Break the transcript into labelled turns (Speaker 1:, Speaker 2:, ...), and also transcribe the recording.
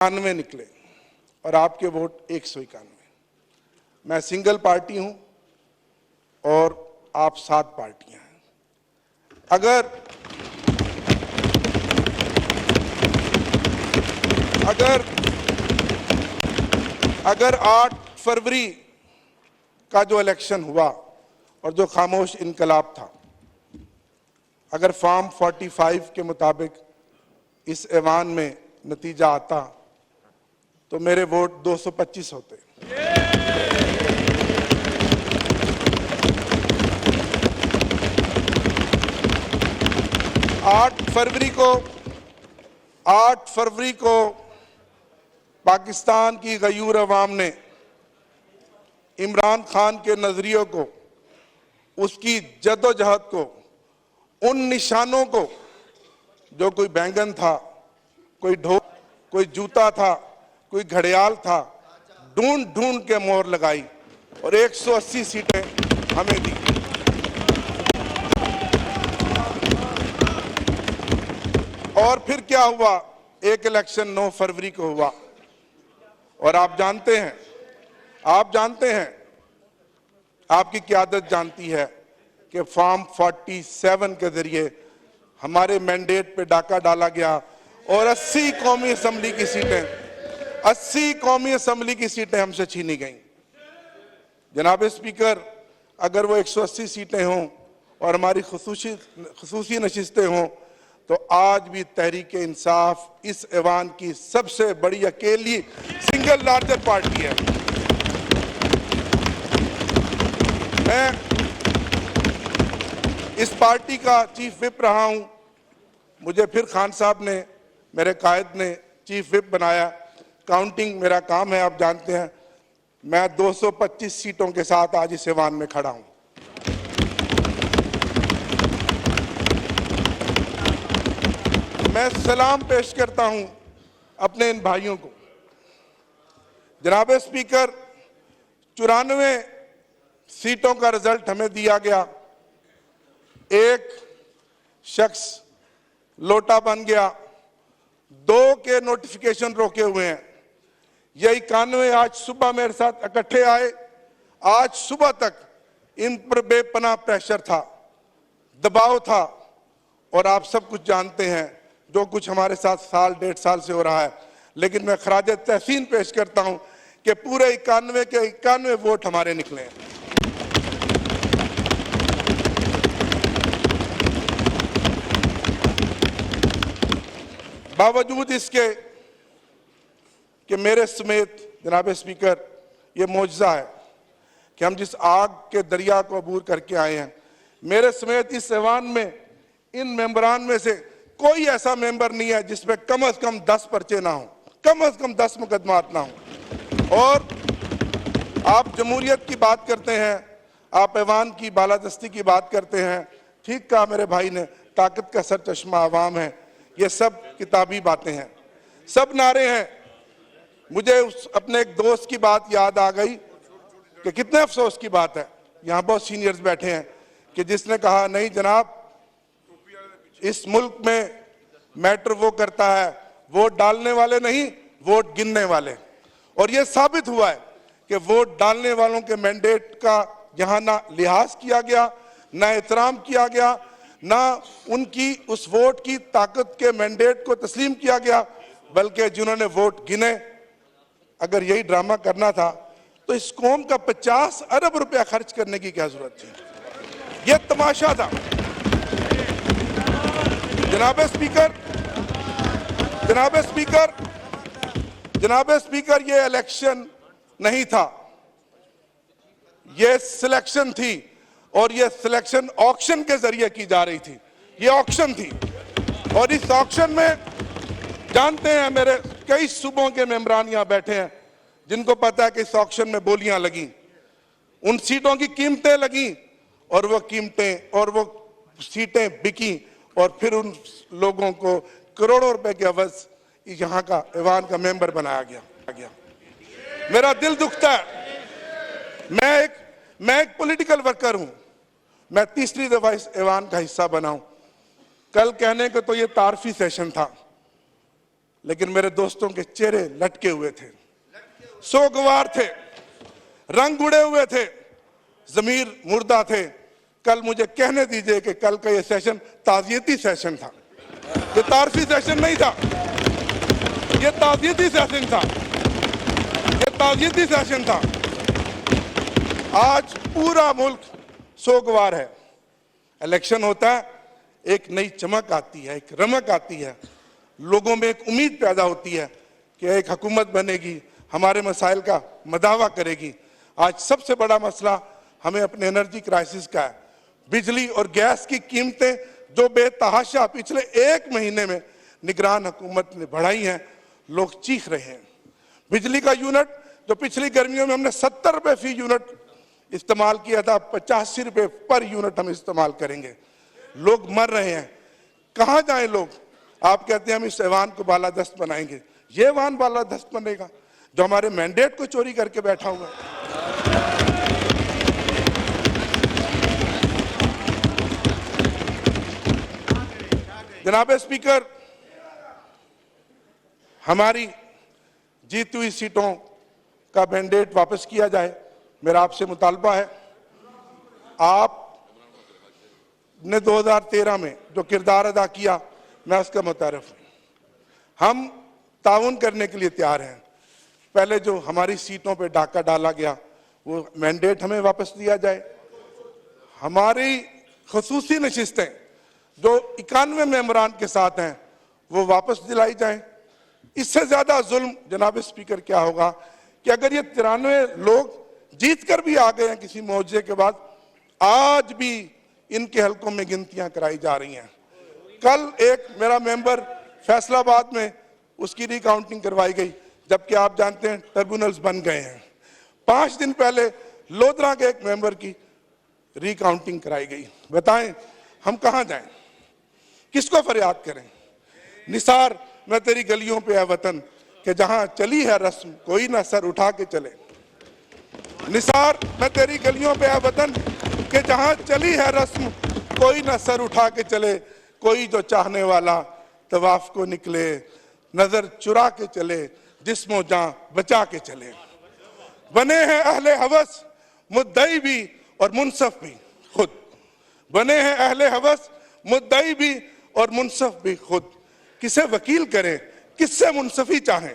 Speaker 1: 91 निकले और आपके वोट 191। मैं सिंगल पार्टी हूं और आप 7 पार्टियां हैं। अगर 8 फरवरी का जो इलेक्शन हुआ और जो खामोश इनकलाब था, अगर फॉर्म 45 के मुताबिक इस ऐवान में नतीजा आता तो मेरे वोट 225 होते। आठ फरवरी को पाकिस्तान की गयूर अवाम ने इमरान खान के नजरियों को, उसकी जद्दोजहद को, उन निशानों को, जो कोई बैंगन था, कोई ढोल, कोई जूता था, कोई घड़ियाल था, ढूंढ ढूंढ के मोहर लगाई और 180 सीटें हमें दी। और फिर क्या हुआ? एक इलेक्शन 9 फरवरी को हुआ और आप जानते हैं, आपकी क़यादत जानती है कि फॉर्म 47 के जरिए हमारे मैंडेट पे डाका डाला गया और 80 कौमी असम्बली की सीटें हमसे छीनी गईं। जनाब स्पीकर, अगर वो 180 सीटें हों और हमारी खुसूसी नशिस्तें हों तो आज भी तहरीक इंसाफ इस ऐवान की सबसे बड़ी अकेली सिंगल लार्जर पार्टी है। मैं इस पार्टी का चीफ विप रहा हूं। मुझे फिर खान साहब ने, मेरे कायद ने चीफ विप बनाया। काउंटिंग मेरा काम है, आप जानते हैं। मैं 225 सीटों के साथ आज इस ऐवान में खड़ा हूं। मैं सलाम पेश करता हूं अपने इन भाइयों को। जनाब स्पीकर, 94 सीटों का रिजल्ट हमें दिया गया। एक शख्स लोटा बन गया, 2 के नोटिफिकेशन रोके हुए हैं। ये 91 आज सुबह मेरे साथ इकट्ठे आए। आज सुबह तक इन पर बेपनाह प्रेशर था, दबाव था और आप सब कुछ जानते हैं जो कुछ हमारे साथ साल 1.5 साल से हो रहा है। लेकिन मैं खराज तहसीन पेश करता हूं कि पूरे 91 के 91 वोट हमारे निकले हैं। बावजूद इसके कि मेरे समेत, जनाब स्पीकर, ये मौजज़ा है कि हम जिस आग के दरिया को अबूर करके आए हैं, मेरे समेत इस ऐवान में इन मेंबरान में से कोई ऐसा मेंबर नहीं है जिसमें कम से कम 10 पर्चे ना हो, कम से कम 10 मुकदमात ना हो। और आप जमहूरियत की बात करते हैं, आप ऐवान की बालादस्ती की बात करते हैं। ठीक कहा मेरे भाई ने, ताकत का सर चश्मा अवाम है। ये सब किताबी बातें हैं, सब नारे हैं। मुझे अपने एक दोस्त की बात याद आ गई कि कितने अफसोस की बात है, यहाँ बहुत सीनियर्स बैठे हैं, कि जिसने कहा नहीं जनाब, इस मुल्क में मैटर वो करता है वोट डालने वाले नहीं, वोट गिनने वाले। और ये साबित हुआ है कि वोट डालने वालों के मैंडेट का यहाँ ना लिहाज किया गया, ना एहतराम किया गया, ना उनकी उस वोट की ताकत के मैंडेट को तस्लीम किया गया, बल्कि जिन्होंने वोट गिने, अगर यही ड्रामा करना था तो इस कौम का 50 अरब रुपया खर्च करने की क्या जरूरत थी? यह तमाशा था। जनाब स्पीकर, ये इलेक्शन नहीं था, ये सिलेक्शन थी और ये सिलेक्शन ऑक्शन के जरिए की जा रही थी। ये ऑक्शन थी और इस ऑक्शन में जानते हैं, मेरे कई सूबों के मेंबरान यहां बैठे हैं जिनको पता है कि इस ऑक्शन में बोलियां लगी, उन सीटों की कीमतें लगी और वो कीमतें और वो सीटें बिकी और फिर उन लोगों को करोड़ों रुपए के अवज यहाँ का ऐवान का मेंबर बनाया गया। मेरा दिल दुखता है। मैं एक पॉलिटिकल वर्कर हूं। मैं तीसरी दफा इस ऐवान का हिस्सा बना हूं। कल कहने को तो ये तारफी सेशन था, लेकिन मेरे दोस्तों के चेहरे लटके हुए थे, सोगवार थे, रंग उड़े हुए थे, जमीर मुर्दा थे। कल मुझे कहने दीजिए कि कल का ये सेशन ताजियती सेशन था, ये तारफी सेशन नहीं था, ये ताजियती सेशन था, ये ताजियती सेशन था। आज पूरा मुल्क सोगवार है। इलेक्शन होता है, एक नई चमक आती है, एक रमक आती है, लोगों में एक उम्मीद पैदा होती है कि एक हुकूमत बनेगी, हमारे मसाइल का मदावा करेगी। आज सबसे बड़ा मसला हमें अपने एनर्जी क्राइसिस का है। बिजली और गैस की कीमतें जो बेतहाशा पिछले 1 महीने में निगरान हुकूमत ने बढ़ाई हैं, लोग चीख रहे हैं। बिजली का यूनिट जो पिछली गर्मियों में हमने 70 रुपए फी यूनिट इस्तेमाल किया था, 85 रुपए पर यूनिट हम इस्तेमाल करेंगे। लोग मर रहे हैं, कहां जाएं लोग? आप कहते हैं हम इस ऐवान को बालादस्त बनाएंगे, ये ऐवान बालादस्त बनेगा जो हमारे मैंडेट को चोरी करके बैठा हुआ है। जनाब स्पीकर, हमारी जीती हुई सीटों का मैंडेट वापस किया जाए, मेरा आपसे मुतालबा है। आपने 2013 में जो किरदार अदा किया, मैं उसका मुतारिफ हूं। हम ताउन करने के लिए तैयार हैं। पहले जो हमारी सीटों पे डाका डाला गया, वो मैंडेट हमें वापस दिया जाए। हमारी खसूसी नशिस्तें जो 91 मेंबरान के साथ हैं, वो वापस दिलाई जाएं। इससे ज्यादा जुल्म जनाब स्पीकर क्या होगा कि अगर ये 93 लोग जीत कर भी आ गए हैं किसी मौजे के बाद, आज भी इनके हलकों में गिनतियां कराई जा रही हैं। कल एक मेरा मेंबर फैसलाबाद में उसकी रिकाउंटिंग करवाई गई, जबकि आप जानते हैं ट्रिब्यूनल्स बन गए हैं। 5 दिन पहले लोधरा के एक मेंबर की रिकाउंटिंग कराई गई। बताएं हम कहां जाएं, किसको फरियाद करें? निसार, मैं तेरी गलियों पे है वतन कि जहां चली है रस्म कोई ना सर उठा के चले। निसार, मैं तेरी गलियों पे है वतन कि जहां चली है रस्म कोई ना सर उठा के चले। कोई जो चाहने वाला तवाफ को निकले, नजर चुरा के चले, जिस्मो जान बचा के चले। बने हैं अहले हवस मुद्दई भी और मुनसफ भी खुद। बने हैं अहले हवस मुद्दई भी और मुनसफ भी खुद। किसे वकील करें, किससे मुनसफी चाहें?